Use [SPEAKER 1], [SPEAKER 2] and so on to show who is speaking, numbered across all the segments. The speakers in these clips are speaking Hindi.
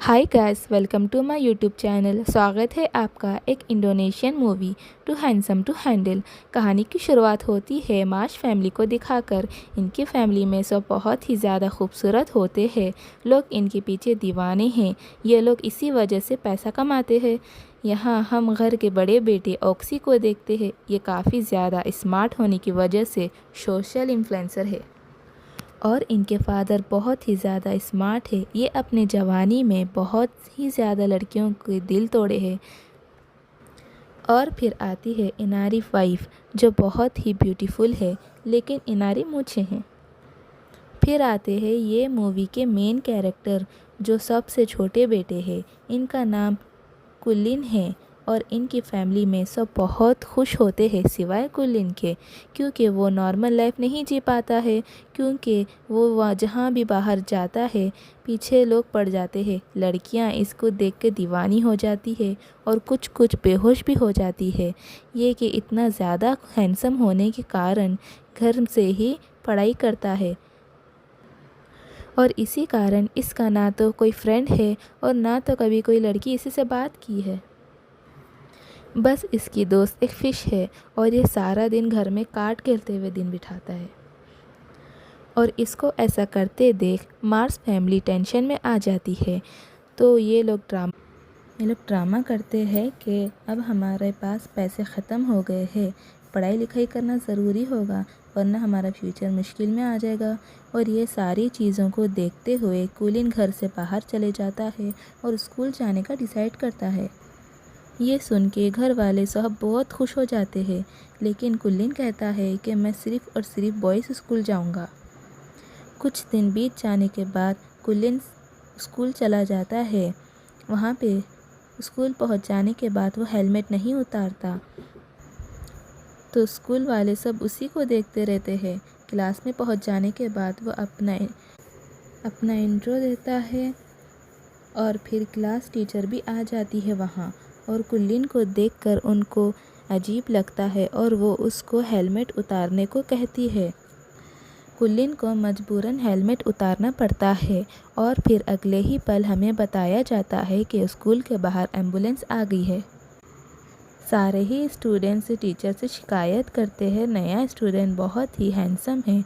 [SPEAKER 1] Hi guys, welcome to my YouTube channel. स्वागत है आपका एक Indonesian movie too handsome to handle. कहानी की शुरुआत होती है मार्श फैमिली को दिखाकर। इनकी फैमिली में सब बहुत ही ज़्यादा खूबसूरत होते हैं। लोग इनके पीछे दीवाने हैं। ये लोग इसी वजह से पैसा कमाते हैं। यहाँ हम घर के बड़े बेटे ऑक्सी को देखते हैं। ये काफ़ी ज़्यादा स्मार्ट होने की वजह से सोशल इन्फ्लुएंसर है और इनके फादर बहुत ही ज़्यादा स्मार्ट है। ये अपने जवानी में बहुत ही ज़्यादा लड़कियों के दिल तोड़े हैं। और फिर आती है इनारी वाइफ, जो बहुत ही ब्यूटीफुल है, लेकिन इनारी मूछें हैं। फिर आते हैं ये मूवी के मेन कैरेक्टर, जो सबसे छोटे बेटे हैं। इनका नाम कुलिन है और इनकी फैमिली में सब बहुत खुश होते हैं सिवाय कुलिन के, क्योंकि वो नॉर्मल लाइफ नहीं जी पाता है। क्योंकि वो जहाँ भी बाहर जाता है पीछे लोग पड़ जाते हैं। लड़कियाँ इसको देख के दीवानी हो जाती है और कुछ कुछ बेहोश भी हो जाती है। ये कि इतना ज़्यादा हैंडसम होने के कारण घर से ही पढ़ाई करता है और इसी कारण इसका ना तो कोई फ्रेंड है और ना तो कभी कोई लड़की इसी से बात की है। बस इसकी दोस्त एक फ़िश है और ये सारा दिन घर में कार्ड खेलते हुए दिन बिताता है। और इसको ऐसा करते देख मार्स फैमिली टेंशन में आ जाती है। तो ये लोग ड्रामा करते हैं कि अब हमारे पास पैसे ख़त्म हो गए हैं, पढ़ाई लिखाई करना ज़रूरी होगा वरना हमारा फ्यूचर मुश्किल में आ जाएगा। और ये सारी चीज़ों को देखते हुए कुलिन घर से बाहर चले जाता है और स्कूल जाने का डिसाइड करता है। ये सुन के घर वाले सब बहुत खुश हो जाते हैं, लेकिन कुलिन कहता है कि मैं सिर्फ़ और सिर्फ बॉयज़ स्कूल जाऊंगा। कुछ दिन बीत जाने के बाद कुलिन स्कूल चला जाता है। वहाँ पे स्कूल पहुँच जाने के बाद वो हेलमेट नहीं उतारता, तो स्कूल वाले सब उसी को देखते रहते हैं। क्लास में पहुँच जाने के बाद वो अपना इंट्रो देता है और फिर क्लास टीचर भी आ जाती है वहाँ, और कुलिन को देखकर उनको अजीब लगता है और वो उसको हेलमेट उतारने को कहती है। कुलिन को मजबूरन हेलमेट उतारना पड़ता है और फिर अगले ही पल हमें बताया जाता है कि स्कूल के बाहर एम्बुलेंस आ गई है। सारे ही स्टूडेंट्स टीचर से शिकायत करते हैं। नया स्टूडेंट बहुत ही हैंडसम है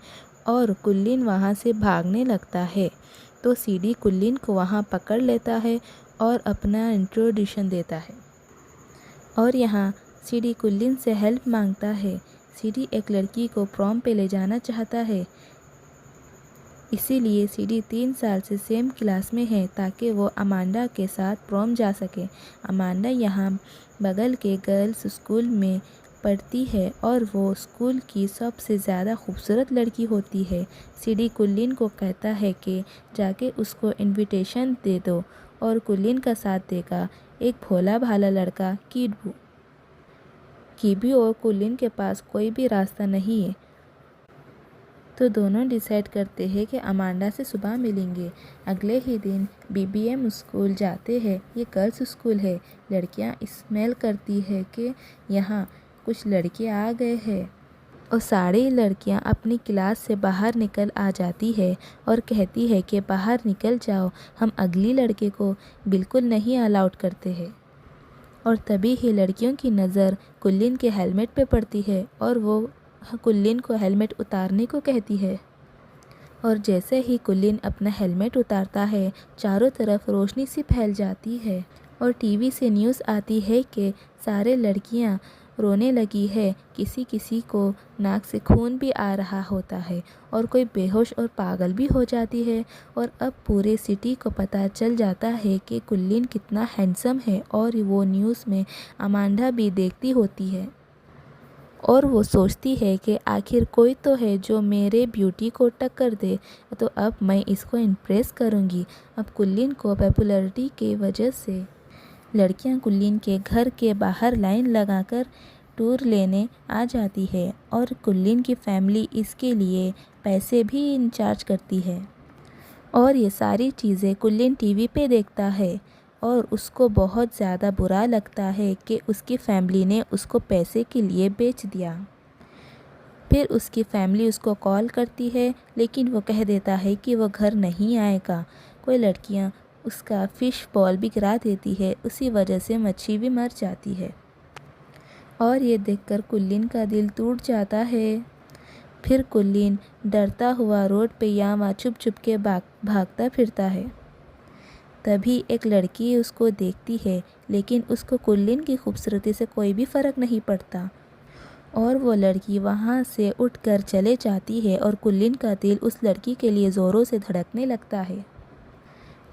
[SPEAKER 1] और कुलिन वहाँ से भागने लगता है। तो सीडी कुलिन को वहाँ पकड़ लेता है और अपना इंट्रोडक्शन देता है। और यहाँ सीडी कुलिन से हेल्प मांगता है। सीडी एक लड़की को प्रॉम पे ले जाना चाहता है, इसीलिए सीडी 3 साल से सेम क्लास में है ताकि वो अमांडा के साथ प्रॉम जा सके। अमांडा यहाँ बगल के गर्ल्स स्कूल में पढ़ती है और वो स्कूल की सबसे ज़्यादा खूबसूरत लड़की होती है। सीडी कुलिन को कहता है कि जाके उसको इनविटेशन दे दो, और कुलिन का साथ देगा एक भोला भाला लड़का कीबू। कीबू और कुलिन के पास कोई भी रास्ता नहीं है, तो दोनों डिसाइड करते हैं कि अमांडा से सुबह मिलेंगे। अगले ही दिन बीबीएम स्कूल जाते हैं। ये गर्ल्स स्कूल है। लड़कियां स्मेल करती है कि यहाँ कुछ लड़के आ गए हैं, और सारी लड़कियां अपनी क्लास से बाहर निकल आ जाती है और कहती है कि बाहर निकल जाओ, हम अगली लड़के को बिल्कुल नहीं अलाउड करते हैं। और तभी ही लड़कियों की नज़र कुलिन के हेलमेट पे पड़ती है और वो कुलिन को हेलमेट उतारने को कहती है। और जैसे ही कुलिन अपना हेलमेट उतारता है, चारों तरफ रोशनी सी फैल जाती है और टीवी से न्यूज़ आती है कि सारे लड़कियां रोने लगी है। किसी किसी को नाक से खून भी आ रहा होता है और कोई बेहोश और पागल भी हो जाती है। और अब पूरे सिटी को पता चल जाता है कि कुलिन कितना हैंडसम है, और वो न्यूज़ में अमांडा भी देखती होती है और वो सोचती है कि आखिर कोई तो है जो मेरे ब्यूटी को टक्कर दे, तो अब मैं इसको इम्प्रेस करूँगी। अब कुलिन को पॉपुलैरिटी की वजह से लड़कियां कुलिन के घर के बाहर लाइन लगाकर टूर लेने आ जाती है, और कुलिन की फैमिली इसके लिए पैसे भी इंचार्ज करती है। और ये सारी चीज़ें कुलिन टीवी पे देखता है और उसको बहुत ज़्यादा बुरा लगता है कि उसकी फैमिली ने उसको पैसे के लिए बेच दिया। फिर उसकी फैमिली उसको कॉल करती है, लेकिन वो कह देता है कि वो घर नहीं आएगा। कोई लड़कियां उसका फ़िश बॉल भी गिरा देती है। उसी वजह से मच्छी भी मर जाती है और ये देखकर कुल्लीन का दिल टूट जाता है। फिर कुल्लीन डरता हुआ रोड पे यहाँ वहाँ छुप छुप के भागता फिरता है। तभी एक लड़की उसको देखती है, लेकिन उसको कुल्लीन की खूबसूरती से कोई भी फ़र्क नहीं पड़ता और वो लड़की वहाँ से उठकर चले जाती है और कुल्लीन का दिल उस लड़की के लिए ज़ोरों से धड़कने लगता है,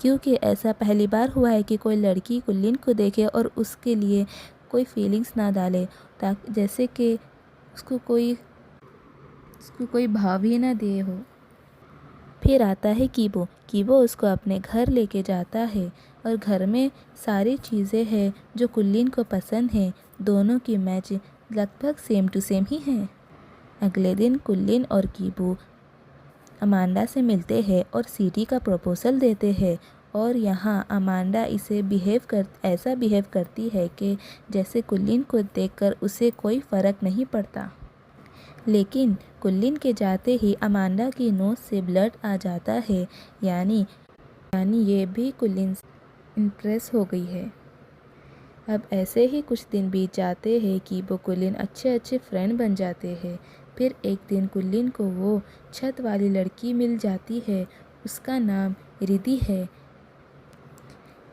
[SPEAKER 1] क्योंकि ऐसा पहली बार हुआ है कि कोई लड़की कुल्लीन को देखे और उसके लिए कोई फीलिंग्स ना डाले, ताकि जैसे कि उसको कोई भाव ही ना दिए हो। फिर आता है कीबो। कीबो उसको अपने घर लेके जाता है और घर में सारी चीज़ें हैं जो कुल्लीन को पसंद है। दोनों की मैच लगभग सेम टू सेम ही है। अगले दिन कुल्लीन और कीबो अमांडा से मिलते हैं और सीडी का प्रपोजल देते हैं और यहाँ अमांडा ऐसा बिहेव करती है कि जैसे कुल्लीन को देखकर उसे कोई फ़र्क नहीं पड़ता। लेकिन कुल्लीन के जाते ही अमांडा की नोज़ से ब्लड आ जाता है, यानी ये भी कुल्लीन से इम्प्रेस हो गई है। अब ऐसे ही कुछ दिन बीत जाते हैं कि वो कुल्लीन अच्छे फ्रेंड बन जाते हैं। फिर एक दिन कुल्लीन को वो छत वाली लड़की मिल जाती है, उसका नाम रिद्धि है।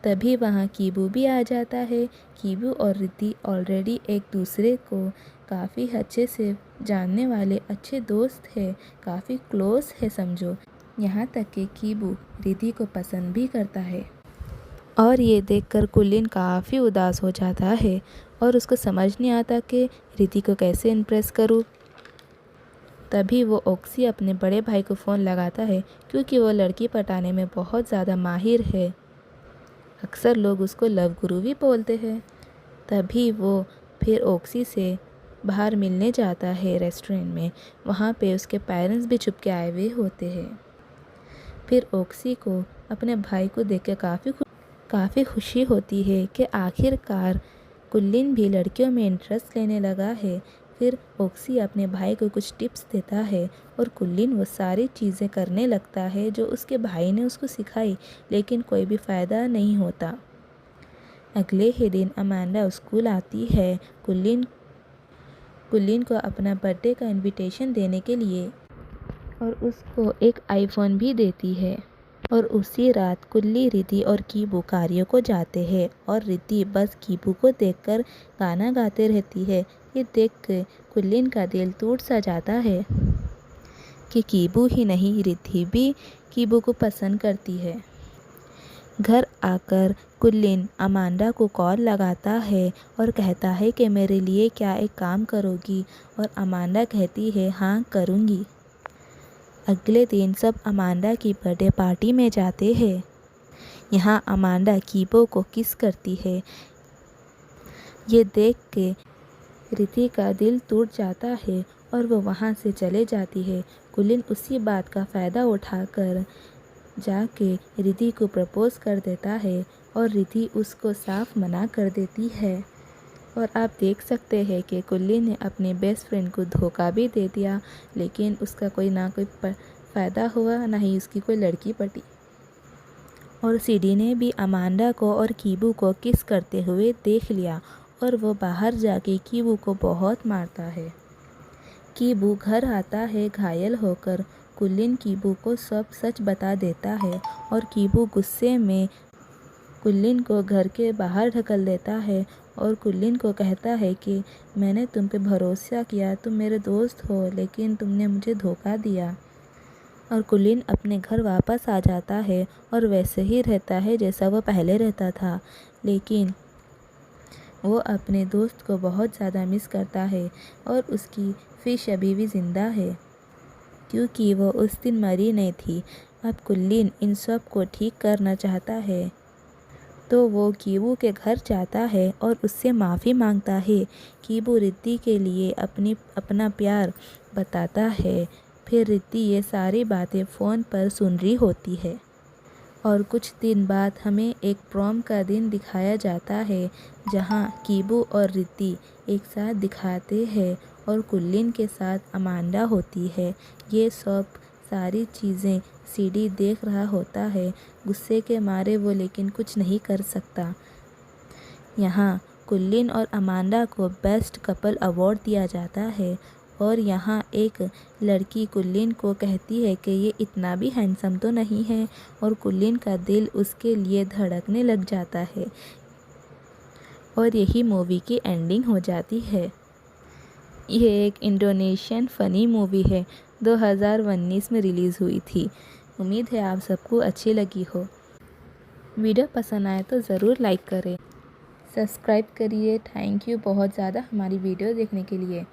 [SPEAKER 1] तभी वहाँ कीबू भी आ जाता है। कीबू और रिद्धि ऑलरेडी एक दूसरे को काफ़ी अच्छे से जानने वाले अच्छे दोस्त है, काफ़ी क्लोज है समझो। यहाँ तक कि कीबू रिद्धि को पसंद भी करता है और ये देखकर कुल्लीन काफ़ी उदास हो जाता है और उसको समझ नहीं आता कि रिद्धि को कैसे इम्प्रेस करूँ। तभी वो ऑक्सी अपने बड़े भाई को फ़ोन लगाता है, क्योंकि वो लड़की पटाने में बहुत ज़्यादा माहिर है। अक्सर लोग उसको लव गुरु भी बोलते हैं। तभी वो फिर ऑक्सी से बाहर मिलने जाता है रेस्टोरेंट में। वहाँ पे उसके पेरेंट्स भी छुप के आए हुए होते हैं। फिर ऑक्सी को अपने भाई को देखकर काफ़ी खुशी होती है कि आखिरकार कुल्लीन भी लड़कियों में इंटरेस्ट लेने लगा है। फिर ऑक्सी अपने भाई को कुछ टिप्स देता है और कुल्लीन वो सारी चीज़ें करने लगता है जो उसके भाई ने उसको सिखाई, लेकिन कोई भी फ़ायदा नहीं होता। अगले ही दिन अमांडा स्कूल आती है कुल्लीन को अपना बर्थडे का इनविटेशन देने के लिए और उसको एक आईफोन भी देती है। और उसी रात कुल्ली, रिद्धि और कीबू कार्यों को जाते हैं और रिद्धि बस कीबू को देखकर गाना गाते रहती है। ये देख के कुल्लीन का दिल टूट सा जाता है कि कीबू ही नहीं, रिद्धि भी कीबू को पसंद करती है। घर आकर कुल्लीन अमांडा को कॉल लगाता है और कहता है कि मेरे लिए क्या एक काम करोगी, और अमांडा कहती है हाँ करूँगी। अगले दिन सब अमांडा की बर्थडे पार्टी में जाते हैं। यहाँ अमांडा कीबो को किस करती है। ये देख के रिद्धि का दिल टूट जाता है और वो वहाँ से चले जाती है। कुल्लीन उसी बात का फ़ायदा उठाकर जाके रिद्धि को प्रपोज़ कर देता है और रिद्धि उसको साफ मना कर देती है। और आप देख सकते हैं कि कुल्लीन ने अपने बेस्ट फ्रेंड को धोखा भी दे दिया, लेकिन उसका कोई फ़ायदा हुआ, ना ही उसकी कोई लड़की पटी। और सीडी ने भी अमांडा को और कीबू को किस करते हुए देख लिया और वो बाहर जाके कीबू को बहुत मारता है। कीबू घर आता है घायल होकर। कुल्लीन कीबू को सब सच बता देता है और कीबू गुस्से में कुल्लीन को घर के बाहर ढकल देता है और कुल्लीन को कहता है कि मैंने तुम पे भरोसा किया, तुम मेरे दोस्त हो, लेकिन तुमने मुझे धोखा दिया। और कुल्लीन अपने घर वापस आ जाता है और वैसे ही रहता है जैसा वो पहले रहता था, लेकिन वो अपने दोस्त को बहुत ज़्यादा मिस करता है और उसकी फ़िश अभी भी ज़िंदा है, क्योंकि वो उस दिन मरी नहीं थी। अब कुल्लीन इन सब को ठीक करना चाहता है, तो वो कीबू के घर जाता है और उससे माफ़ी मांगता है। कीबू रिद्धि के लिए अपना प्यार बताता है। फिर रिद्धि ये सारी बातें फ़ोन पर सुन रही होती है। और कुछ दिन बाद हमें एक प्रॉम का दिन दिखाया जाता है, जहाँ कीबू और रिद्धि एक साथ दिखाते हैं और कुल्लीन के साथ अमांडा होती है। ये सब सारी चीज़ें सीडी देख रहा होता है। गुस्से के मारे वो लेकिन कुछ नहीं कर सकता। यहाँ कुल्लिन और अमांडा को बेस्ट कपल अवार्ड दिया जाता है और यहाँ एक लड़की कुल्लिन को कहती है कि ये इतना भी हैंडसम तो नहीं है और कुल्लिन का दिल उसके लिए धड़कने लग जाता है और यही मूवी की एंडिंग हो जाती है। ये एक इंडोनेशियन फ़नी मूवी है, 2019 में रिलीज़ हुई थी। उम्मीद है आप सबको अच्छी लगी हो। वीडियो पसंद आए तो ज़रूर लाइक करें, सब्सक्राइब करिए। थैंक यू बहुत ज़्यादा हमारी वीडियो देखने के लिए।